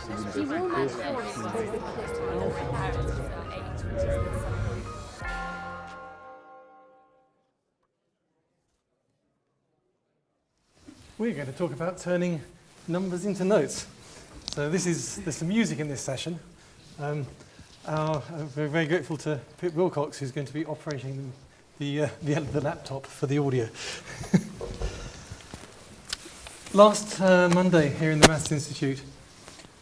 We're going to talk about turning numbers into notes. So there's some music in this session. We're very grateful to Pip Wilcox, who's going to be operating the laptop for the audio. Last Monday here in the Maths Institute,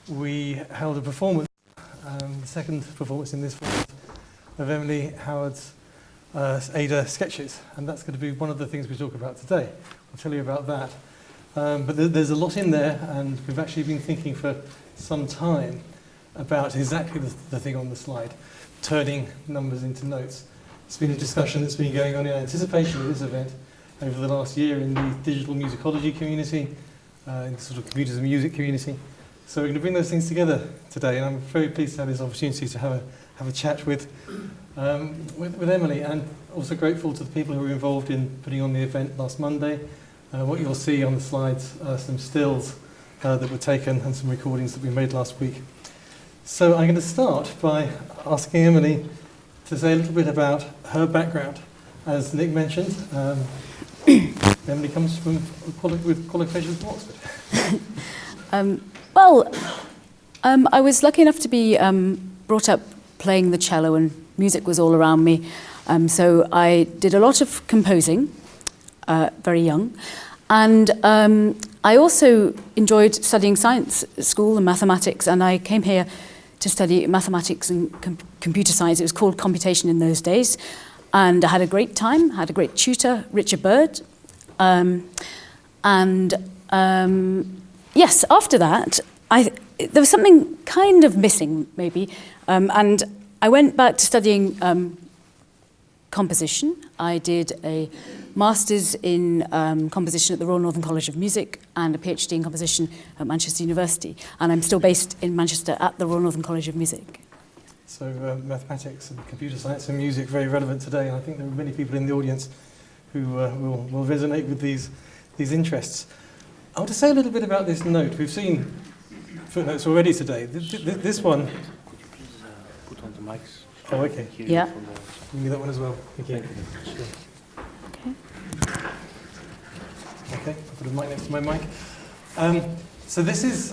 we held a performance, the second performance in this format, of Emily Howard's Aida Sketches, and that's going to be one of the things we talk about today. I'll tell you about that. But there's a lot in there, and we've actually been thinking for some time about exactly the thing on the slide, turning numbers into notes. It's been a discussion that's been going on in anticipation of this event over the last year in the digital musicology community, in the sort of computers and music community. So we're going to bring those things together today, and I'm very pleased to have this opportunity to have a chat with Emily, and also grateful to the people who were involved in putting on the event last Monday. What you'll see on the slides are some stills that were taken and some recordings that we made last week. So I'm going to start by asking Emily to say a little bit about her background. As Nick mentioned, Emily comes from with qualifications from Oxford. I was lucky enough to be brought up playing the cello, and music was all around me. So I did a lot of composing, very young. And I also enjoyed studying science at school and mathematics, and I came here to study mathematics and computer science. It was called computation in those days. And I had a great time, had a great tutor, Richard Bird. Yes, after that, there was something kind of missing, maybe. And I went back to studying composition. I did a master's in composition at the Royal Northern College of Music and a PhD in composition at Manchester University. And I'm still based in Manchester at the Royal Northern College of Music. So mathematics and computer science and music very relevant today. And I think there are many people in the audience who will resonate with these interests. I want to say a little bit about this note. We've seen footnotes already today. This one. Could you please put on the mics? Oh, okay. Yeah. Give me that one as well. Thank you. Sure. Okay, I'll put a mic next to my mic. So this is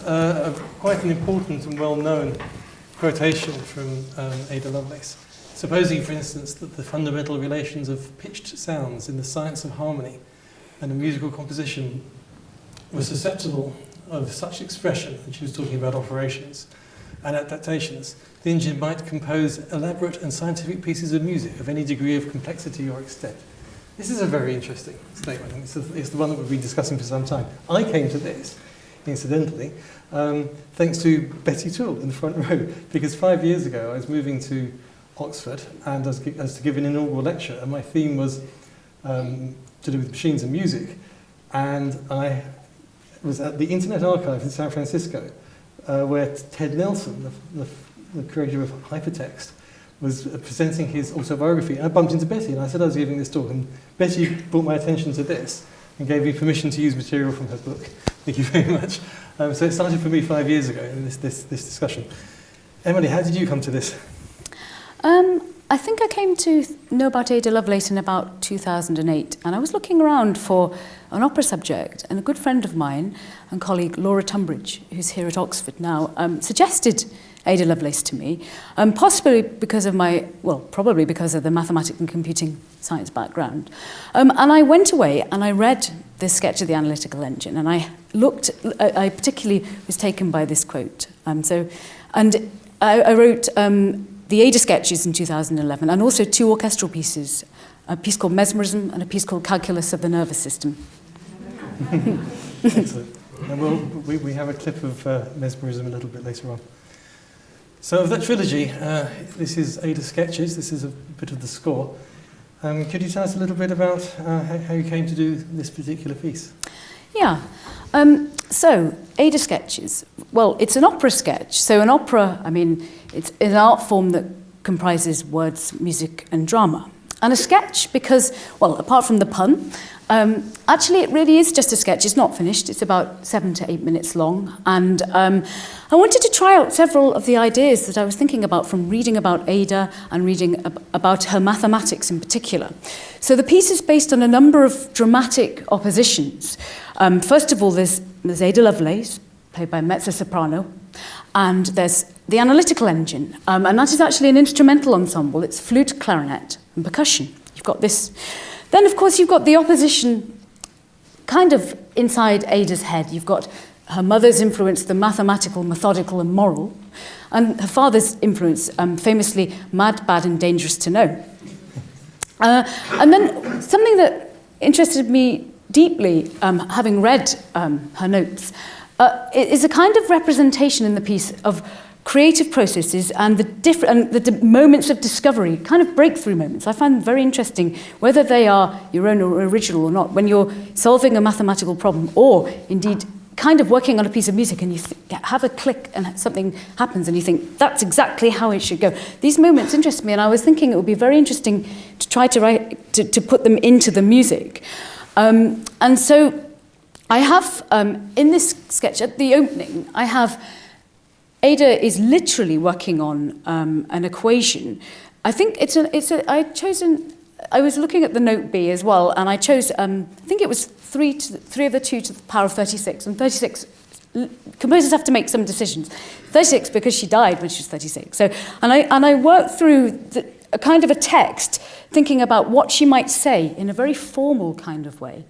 quite an important and well-known quotation from Ada Lovelace, supposing, for instance, that the fundamental relations of pitched sounds in the science of harmony and of musical composition were susceptible of such expression, and she was talking about operations and adaptations, the engine might compose elaborate and scientific pieces of music of any degree of complexity or extent. This is a very interesting statement, and it's the one that we've been discussing for some time. I came to this, incidentally, thanks to Betty Toole in the front row, because 5 years ago I was moving to Oxford and I was to give an inaugural lecture, and my theme was to do with machines and music, and I was at the Internet Archive in San Francisco, where Ted Nelson, the creator of hypertext, was presenting his autobiography. And I bumped into Betty, and I said I was giving this talk, and Betty brought my attention to this and gave me permission to use material from her book. Thank you very much. So it started for me 5 years ago in this discussion. Emily, how did you come to this? I think I came to know about Ada Lovelace in about 2008, and I was looking around for an opera subject, and a good friend of mine and colleague, Laura Tunbridge, who's here at Oxford now, suggested Ada Lovelace to me, possibly because of probably because of the mathematics and computing science background. And I went away and I read this sketch of the analytical engine, and I particularly was taken by this quote. I wrote the Aida Sketches in 2011, and also 2 orchestral pieces, a piece called Mesmerism and a piece called Calculus of the Nervous System. Excellent. And we have a clip of Mesmerism a little bit later on. So of that trilogy, this is Aida Sketches, this is a bit of the score. Could you tell us a little bit about how you came to do this particular piece? Yeah. So, Aida Sketches. Well, it's an opera sketch. So an opera, it's an art form that comprises words, music, and drama. And a sketch because, well, apart from the pun, Actually, it really is just a sketch. It's not finished. It's about 7 to 8 minutes long. And I wanted to try out several of the ideas that I was thinking about from reading about Ada and reading about her mathematics in particular. So the piece is based on a number of dramatic oppositions. First of all, there's Ada Lovelace, played by mezzo-soprano, and there's the analytical engine. And that is actually an instrumental ensemble. It's flute, clarinet, and percussion. You've got this. Then, of course, you've got the opposition kind of inside Ada's head. You've got her mother's influence, the mathematical, methodical, and moral, and her father's influence, famously mad, bad, and dangerous to know. And then something that interested me deeply, having read her notes, is a kind of representation in the piece of creative processes and the moments of discovery, kind of breakthrough moments. I find them very interesting, whether they are your own or original or not, when you're solving a mathematical problem or indeed kind of working on a piece of music and you have a click and something happens and you think, that's exactly how it should go. These moments interest me, and I was thinking it would be very interesting to try to put them into the music. And so I have, in this sketch, at the opening, I have Ada is literally working on an equation. I think I was looking at the note B as well, and I chose, I think it was 3 over 2 to the power of 36, and 36, composers have to make some decisions. 36 because she died when she was 36. So, and I worked through a kind of a text, thinking about what she might say in a very formal kind of way,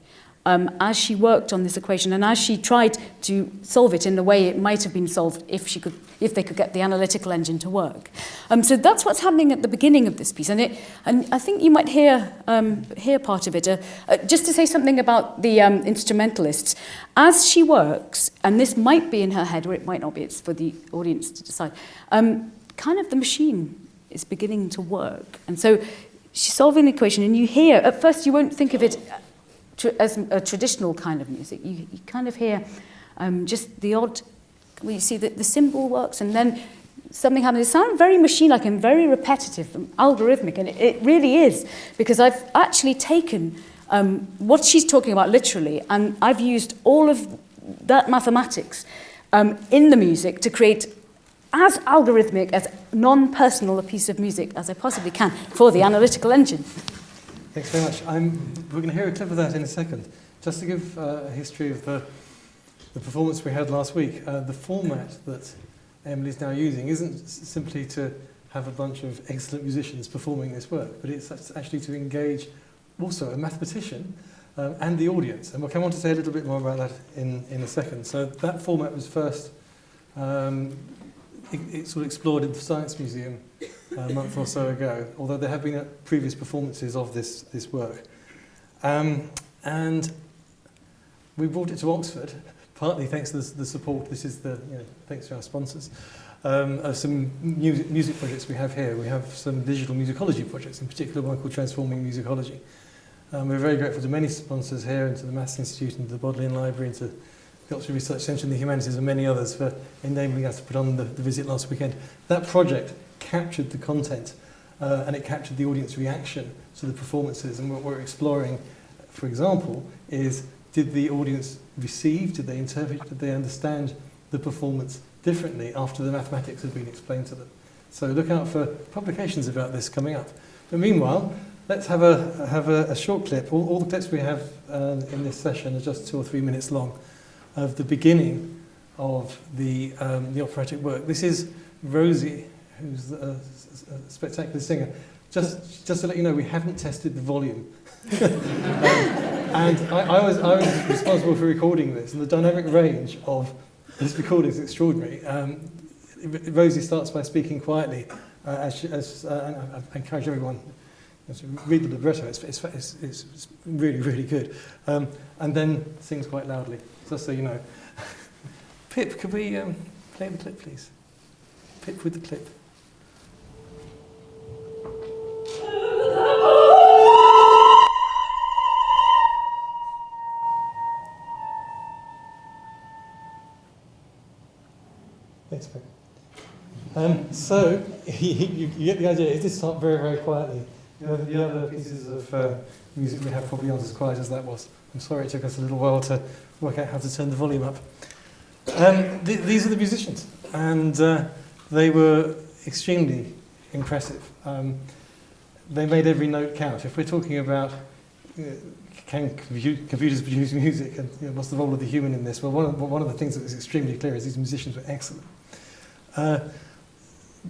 as she worked on this equation and as she tried to solve it in the way it might have been solved if they could get the analytical engine to work. So that's what's happening at the beginning of this piece, and I think you might hear part of it. Just to say something about the instrumentalists, as she works, and this might be in her head or it might not be. It's for the audience to decide. Kind of the machine is beginning to work, and so she's solving the equation, and you hear. At first, you won't think of it as a traditional kind of music. You kind of hear just the odd, well, you see that the cymbal works and then something happens. It sounds very machine-like and very repetitive and algorithmic, and it really is, because I've actually taken what she's talking about literally, and I've used all of that mathematics in the music to create as algorithmic, as non-personal a piece of music as I possibly can for the analytical engine. Thanks very much. We're going to hear a clip of that in a second. Just to give a history of the performance we had last week, the format that Emily's now using isn't simply to have a bunch of excellent musicians performing this work, but it's actually to engage also a mathematician and the audience. And we'll come on to say a little bit more about that in a second. So that format was first it sort of explored in the Science Museum a month or so ago, although there have been previous performances of this work. And we brought it to Oxford, partly thanks to the support, this is thanks to our sponsors, of some music projects we have here. We have some digital musicology projects, in particular one called Transforming Musicology. We're very grateful to many sponsors here, and to the Maths Institute, and to the Bodleian Library, and to the Oxford Research Centre and the Humanities, and many others for enabling us to put on the visit last weekend. That project captured the content and it captured the audience reaction to the performances, and what we're exploring, for example, is did the audience receive, did they interpret, did they understand the performance differently after the mathematics had been explained to them. So look out for publications about this coming up. But meanwhile, let's have a short clip. All the clips we have in this session are just 2 or 3 minutes long, of the beginning of the operatic work. This is Rosie, who's a spectacular singer. Just to let you know, we haven't tested the volume. And I was responsible for recording this, and the dynamic range of this recording is extraordinary. Rosie starts by speaking quietly, and I encourage everyone to read the libretto. It's really, really good. And then sings quite loudly, just so you know. Pip, could we play the clip, please? Pip with the clip. Thanks, Pip. So you get the idea. It did start very, very quietly, The other pieces of music we have probably aren't as quiet as that was. I'm sorry it took us a little while to work out how to turn the volume up. These are the musicians, and they were extremely impressive. They made every note count. If we're talking about can computers produce music, and what's the role of the human in this? Well, one of the things that was extremely clear is these musicians were excellent.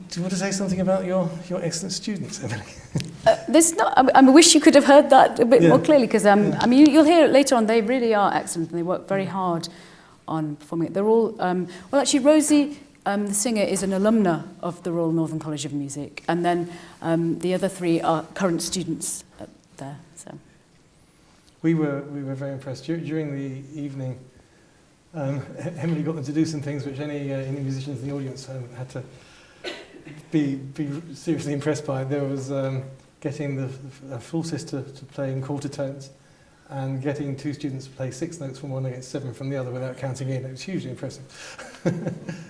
Do you want to say something about your excellent students, Emily? I wish you could have heard that a bit more clearly, because I mean, you'll hear it later on. They really are excellent, and they work very hard on performing it. They're all well, actually, Rosie, the singer, is an alumna of the Royal Northern College of Music, and then the other three are current students there. So we were very impressed during the evening. Emily got them to do some things which any musicians in the audience had to be seriously impressed by. There was getting the flautist to play in quarter tones, and getting two students to play 6 notes from one against 7 from the other without counting in. It was hugely impressive.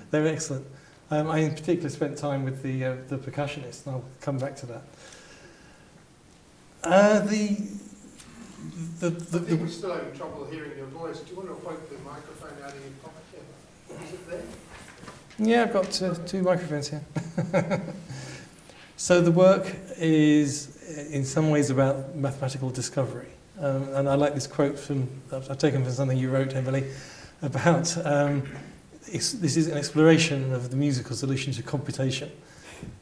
They were excellent. I in particular spent time with the percussionist, and I'll come back to that. I think we're still having trouble hearing your voice. Do you want to point the microphone out of your pocket? Is it there? Yeah, I've got 2 microphones here. So the work is in some ways about mathematical discovery. And I like this quote I've taken from something you wrote, Emily, about this is an exploration of the musical solution to computation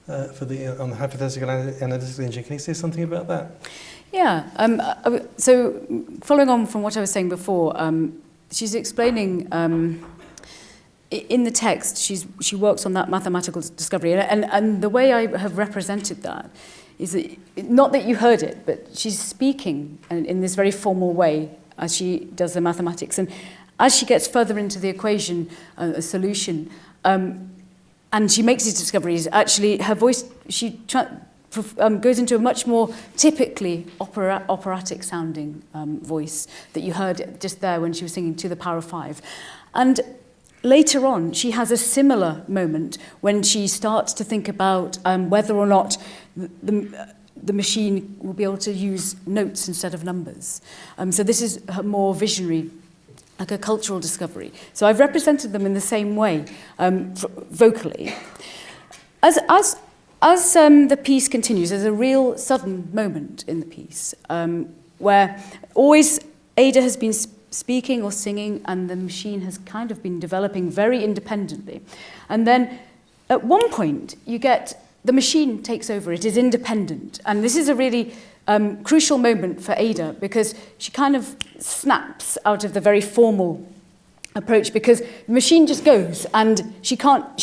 on the hypothetical analytical engine. Can you say something about that? yeah, so following on from what I was saying before, she's explaining. In the text, she works on that mathematical discovery, and the way I have represented that is that, not that you heard it, but she's speaking in this very formal way as she does the mathematics, and as she gets further into the equation, a solution, and she makes these discoveries, actually her voice, goes into a much more typically operatic sounding voice that you heard just there when she was singing To the Power of 5. And later on, she has a similar moment when she starts to think about whether or not the machine will be able to use notes instead of numbers. So this is her more visionary, like a cultural discovery. So I've represented them in the same way, vocally. As the piece continues, there's a real sudden moment in the piece where always Aida has been speaking or singing, and the machine has kind of been developing very independently. And then at one point, you get the machine takes over. It is independent. And this is a really crucial moment for Aida, because she kind of snaps out of the very formal approach, because the machine just goes and she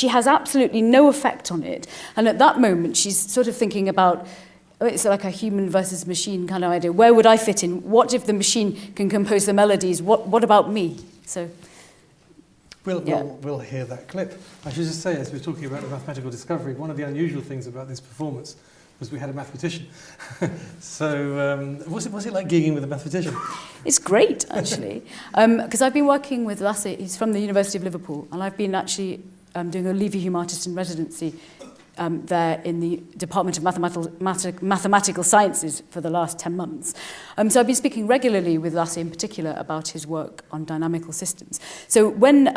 has absolutely no effect on it. And at that moment, she's sort of thinking about, it's like a human versus machine kind of idea. Where would I fit in? What if the machine can compose the melodies? What about me? So, We'll hear that clip. I should just say, as we're talking about the mathematical discovery, one of the unusual things about this performance was we had a mathematician. So what's it like gigging with a mathematician? It's great, actually, because I've been working with Lasse. He's from the University of Liverpool, and I've been actually doing a Levi Humatis in residency there in the Department of Mathematical Sciences for the last 10 months. So I've been speaking regularly with Lasse in particular about his work on dynamical systems. So when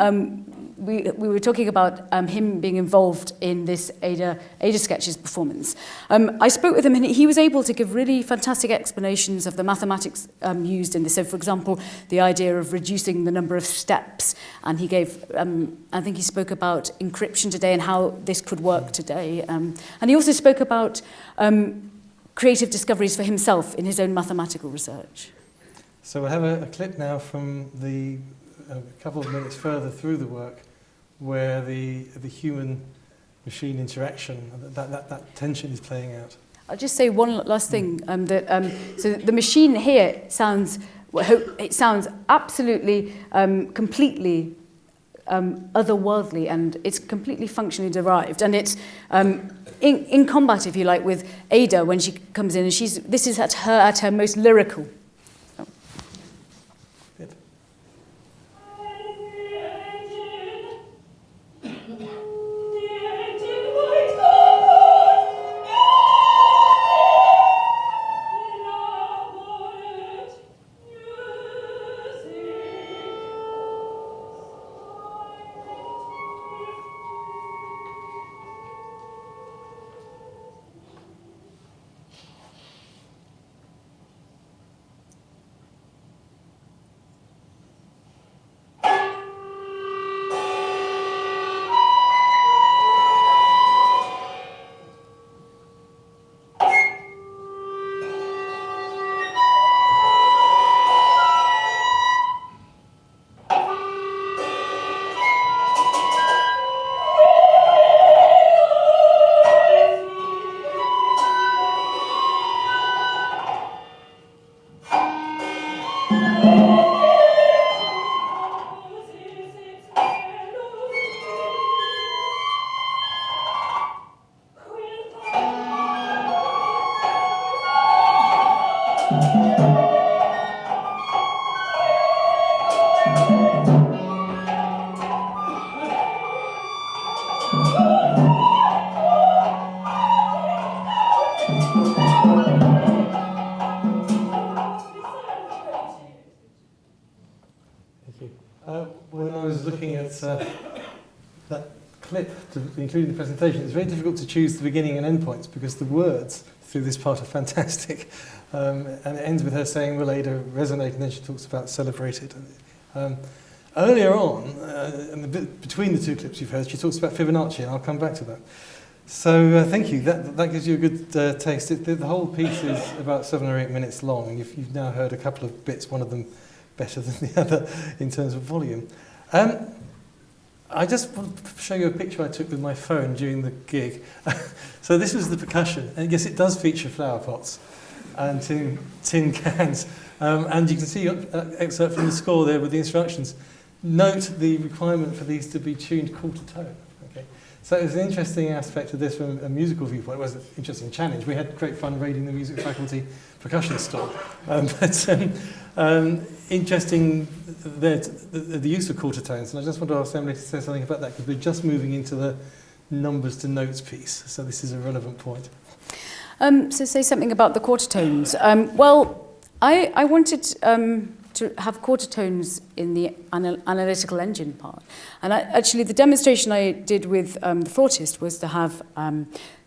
we were talking about him being involved in this Aida Sketches performance, I spoke with him, and he was able to give really fantastic explanations of the mathematics used in this. So, for example, the idea of reducing the number of steps, and he gave, I think he spoke about encryption today and how this could work today. And he also spoke about creative discoveries for himself in his own mathematical research. So we'll have a clip now from a couple of minutes further through the work, where the human-machine interaction, that tension is playing out. I'll just say one last thing. So the machine here sounds absolutely, completely otherworldly, and it's completely functionally derived, and it's in combat, if you like, with Aida when she comes in, and this is at her most lyrical. Good. Thank you. When I was looking at that clip to include in the presentation, it's very difficult to choose the beginning and end points because the words through this part are fantastic. And it ends with her saying, "Will Ada resonate?" And then she talks about "celebrated." Earlier on, and the bit between the two clips you've heard, she talks about Fibonacci, and I'll come back to that. So thank you. That gives you a good taste. The whole piece is about 7 or 8 minutes long, and you've now heard a couple of bits, one of them better than the other in terms of volume. I just want to show you a picture I took with my phone during the gig. So this was the percussion, and yes, it does feature flower pots and tin cans. And you can see an excerpt from the score there with the instructions. Note the requirement for these to be tuned quarter tone. Okay. So it was an interesting aspect of this from a musical viewpoint. It was an interesting challenge. We had great fun raiding the music faculty percussion stall. Interesting the use of quarter tones. And I just want to ask Emily to say something about that because we're just moving into the numbers to notes piece. So this is a relevant point. So say something about the quarter tones. Well, I wanted to have quarter tones in the analytical engine part. And actually the demonstration I did with the flautist was to have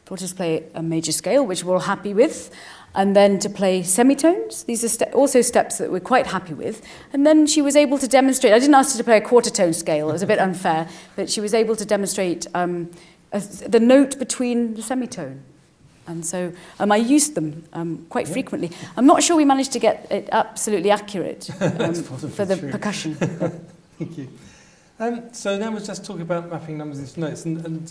flautist play a major scale, which we're all happy with, and then to play semitones. These are also steps that we're quite happy with. And then she was able to demonstrate, I didn't ask her to play a quarter tone scale, it was a bit unfair, but she was able to demonstrate the note between the semitone. And so I used them quite frequently. I'm not sure we managed to get it absolutely accurate for the percussion. Thank you. So now we'll just talk about mapping numbers into notes. And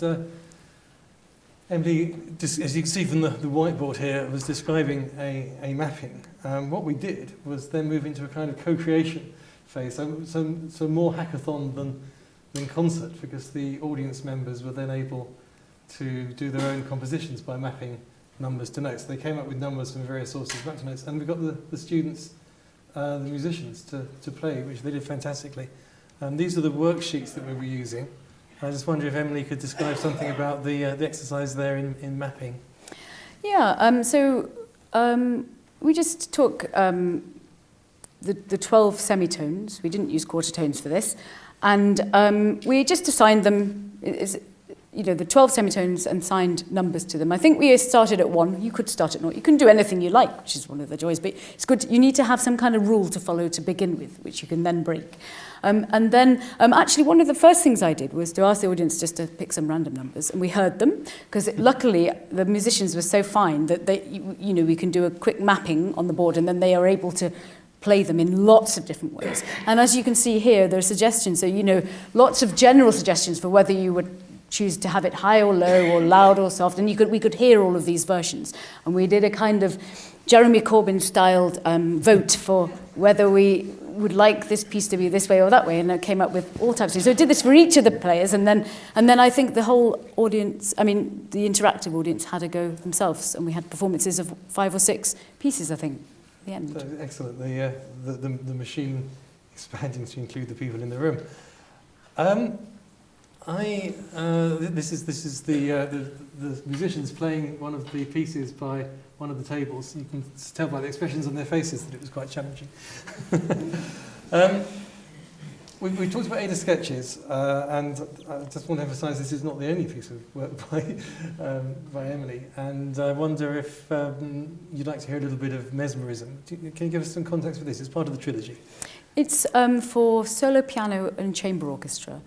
Emily, just, as you can see from the whiteboard here, was describing a mapping. What we did was then move into a kind of co-creation phase, so more hackathon than concert, because the audience members were then able to do their own compositions by mapping numbers to notes. They came up with numbers from various sources, mapped to notes, and we got the students, the musicians, to play, which they did fantastically. These are the worksheets that we were using. I just wonder if Emily could describe something about the exercise there in mapping. Yeah, we just took the 12 semitones. We didn't use quarter tones for this. And we just assigned them, the 12 semitones and signed numbers to them. I think we started at 1. You could start at 0. You can do anything you like, which is one of the joys. But it's good. You need to have some kind of rule to follow to begin with, which you can then break. And then, actually, one of the first things I did was to ask the audience just to pick some random numbers, and we heard them, because luckily the musicians were so fine that we can do a quick mapping on the board, and then they are able to play them in lots of different ways. And as you can see here, there are suggestions, so lots of general suggestions for whether you would choose to have it high or low or loud or soft, and we could hear all of these versions. And we did a kind of Jeremy Corbyn-styled vote for whether we would like this piece to be this way or that way, and it came up with all types of things. So it did this for each of the players, and then I think the whole audience, the interactive audience had a go themselves, and we had performances of 5 or 6 pieces, I think, at the end. So excellent. The machine expanding to include the people in the room. This is the musicians playing one of the pieces by one of the tables. You can tell by the expressions on their faces that it was quite challenging. We talked about Aida Sketches, and I just want to emphasise this is not the only piece of work by Emily. And I wonder if you'd like to hear a little bit of mesmerism. Can you give us some context for this? It's part of the trilogy. It's for solo piano and chamber orchestra.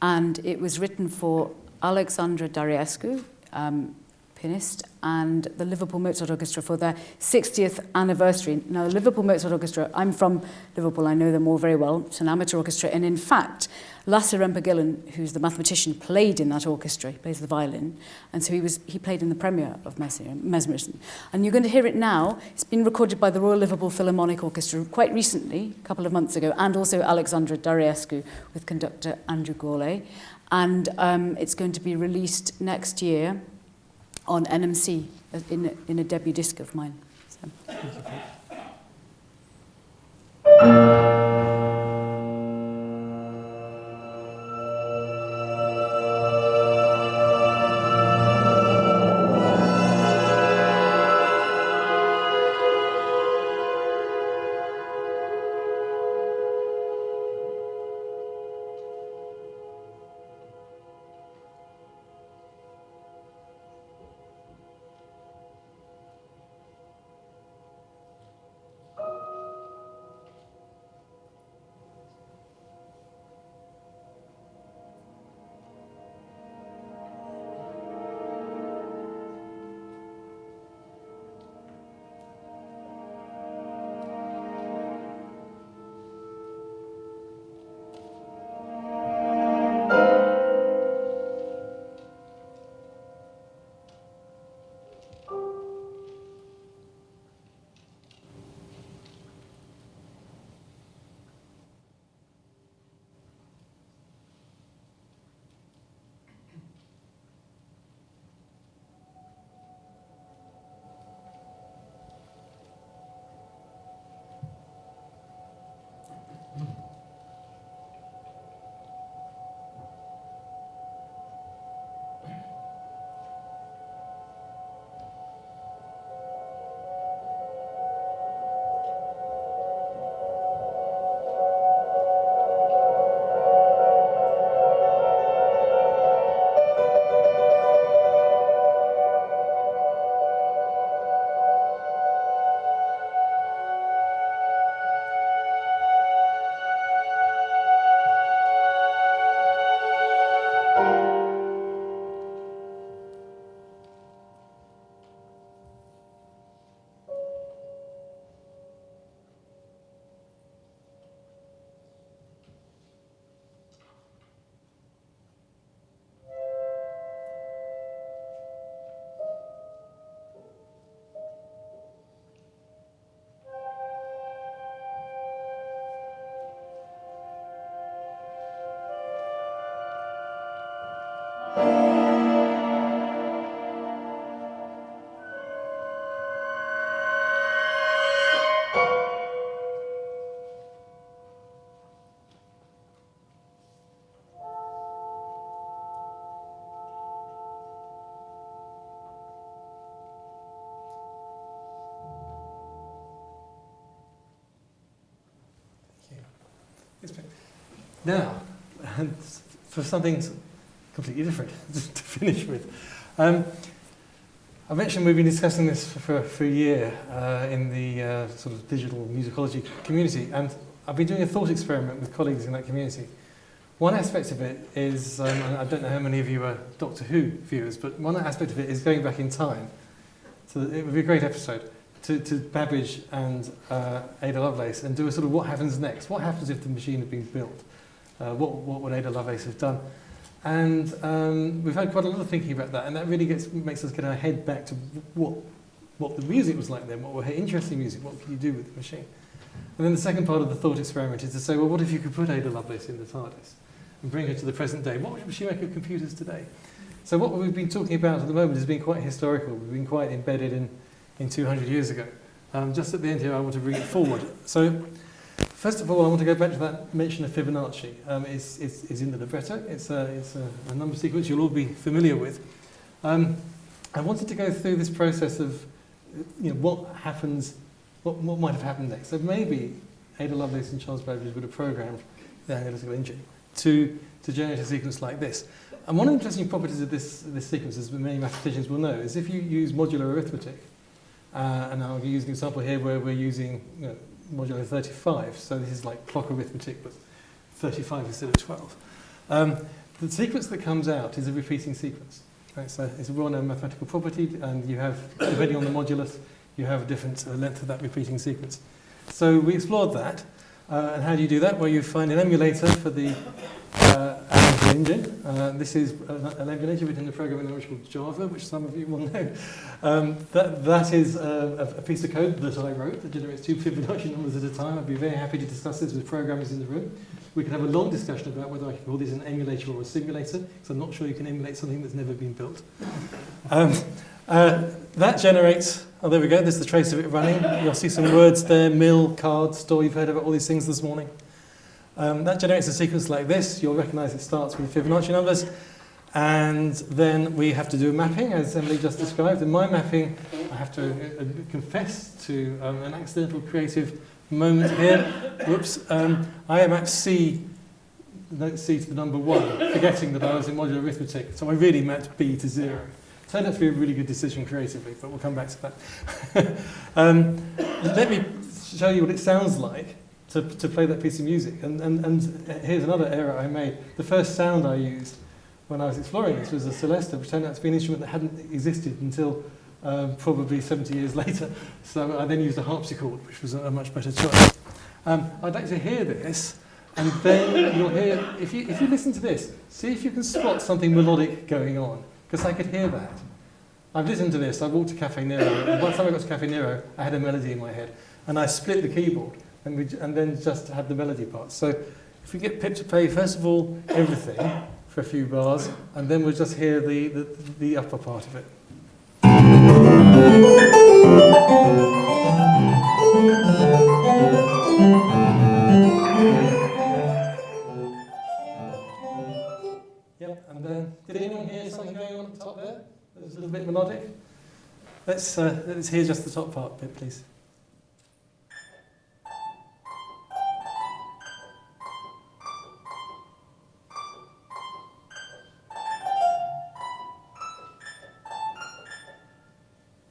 And it was written for Alexandra Dariescu, pianist, and the Liverpool Mozart Orchestra for their 60th anniversary. Now, the Liverpool Mozart Orchestra, I'm from Liverpool, I know them all very well. It's an amateur orchestra, and in fact, Lasse Remper-Gillen, who's the mathematician, played in that orchestra. He plays the violin, and so he played in the premiere of Mesmerism. And you're going to hear it now. It's been recorded by the Royal Liverpool Philharmonic Orchestra quite recently, a couple of months ago, and also Alexandra Dariescu with conductor Andrew Gourlay. And it's going to be released next year on NMC in a debut disc of mine. So. Now, and for something completely different to finish with. I mentioned we've been discussing this for a year in the sort of digital musicology community, and I've been doing a thought experiment with colleagues in that community. One aspect of it is, and I don't know how many of you are Doctor Who viewers, but one aspect of it is going back in time. So it would be a great episode to Babbage and Ada Lovelace and do a sort of what happens next. What happens if the machine had been built? What would Ada Lovelace have done? And we've had quite a lot of thinking about that, and that really makes us get our head back to what the music was like then, what were her interesting music, what could you do with the machine? And then the second part of the thought experiment is to say, well, what if you could put Ada Lovelace in the TARDIS and bring her to the present day? What would she make of computers today? So what we've been talking about at the moment has been quite historical. We've been quite embedded in 200 years ago. Just at the end here, I want to bring it forward. So first of all, I want to go back to that mention of Fibonacci. It's in the libretto. It's a number sequence you'll all be familiar with. I wanted to go through this process of what happens, what might have happened next. So maybe Ada Lovelace and Charles Babbage would have programmed the analytical engine to generate a sequence like this. And one of the interesting properties of this sequence, as many mathematicians will know, is if you use modular arithmetic, and I'll use an example here where we're using modulo 35, so this is like clock arithmetic, but 35 instead of 12. The sequence that comes out is a repeating sequence. Right? So it's a well-known mathematical property, and you have, depending on the modulus, you have a different length of that repeating sequence. So we explored that. And how do you do that? Well, you find an emulator for the engine. This is an emulator written in a programming language called Java, which some of you will know. That is a piece of code that I wrote that generates 2 Fibonacci numbers at a time. I'd be very happy to discuss this with programmers in the room. We can have a long discussion about whether I can call this an emulator or a simulator, because I'm not sure you can emulate something that's never been built. That generates, oh there we go, there's the trace of it running. You'll see some words there, mill, card, store, you've heard about all these things this morning. That generates a sequence like this. You'll recognise it starts with Fibonacci numbers. And then we have to do a mapping, as Emily just described. In my mapping, I have to confess to an accidental creative moment here. Whoops. I mapped C, note C to the number 1, forgetting that I was in modular arithmetic. So I really mapped B to 0. Turned out to be a really good decision creatively, but we'll come back to that. Let me show you what it sounds like to play that piece of music. And here's another error I made. The first sound I used when I was exploring this was a celesta, which turned out to be an instrument that hadn't existed until probably 70 years later. So I then used a harpsichord, which was a much better choice. I'd like to hear this, and then you'll hear, if you listen to this, see if you can spot something melodic going on, because I could hear that. I've listened to this, I walked to Cafe Nero, and by the time I got to Cafe Nero, I had a melody in my head, and I split the keyboard, and then just had the melody part. So if we get Pip to play, first of all, everything for a few bars, and then we'll just hear the upper part of it. Yep, and then, did anyone hear something going on at the top there? It was a little bit melodic. Let's hear just the top part bit, please.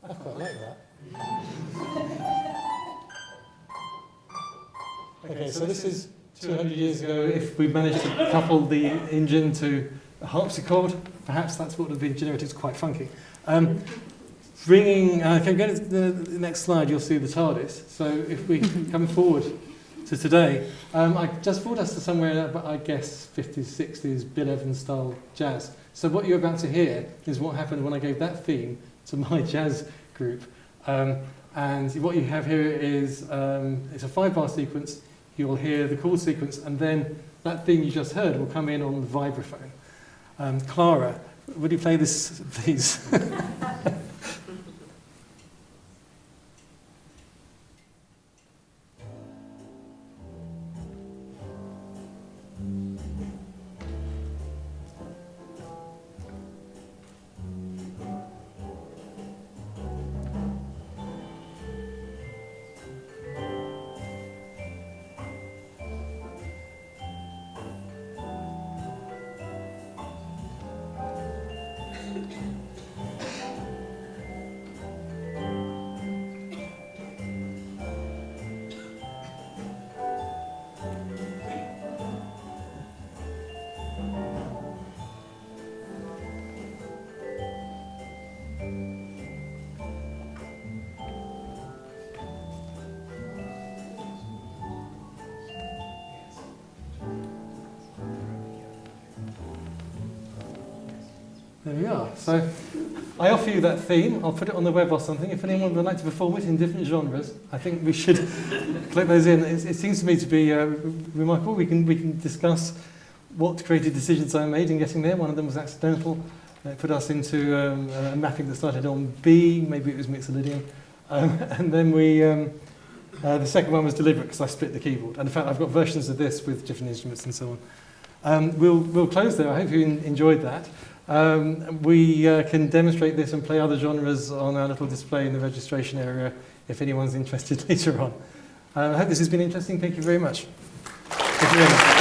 I quite like that. Okay, so this is 200 years ago. If we managed to couple the engine to a harpsichord, perhaps that's what would have been generated. It's quite funky. Okay, go to the next slide, you'll see the TARDIS. So if we come forward to today, I just brought us to somewhere, I guess, 50s, 60s, Bill Evans style jazz. So what you're about to hear is what happened when I gave that theme to my jazz group. And what you have here is, it's a 5-bar sequence. You'll hear the chord sequence, and then that theme you just heard will come in on the vibraphone. Clara Would you play this, please? There we are. So I offer you that theme. I'll put it on the web or something. If anyone would like to perform it in different genres, I think we should click those in. It seems to me to be remarkable. We can discuss what creative decisions I made in getting there. One of them was accidental. It put us into a mapping that started on B. Maybe it was Mixolydian. And then the second one was deliberate because I split the keyboard. And in fact, I've got versions of this with different instruments and so on. We'll close there. I hope you enjoyed that. We can demonstrate this and play other genres on our little display in the registration area if anyone's interested later on. I hope this has been interesting. Thank you very much. Thank you very much.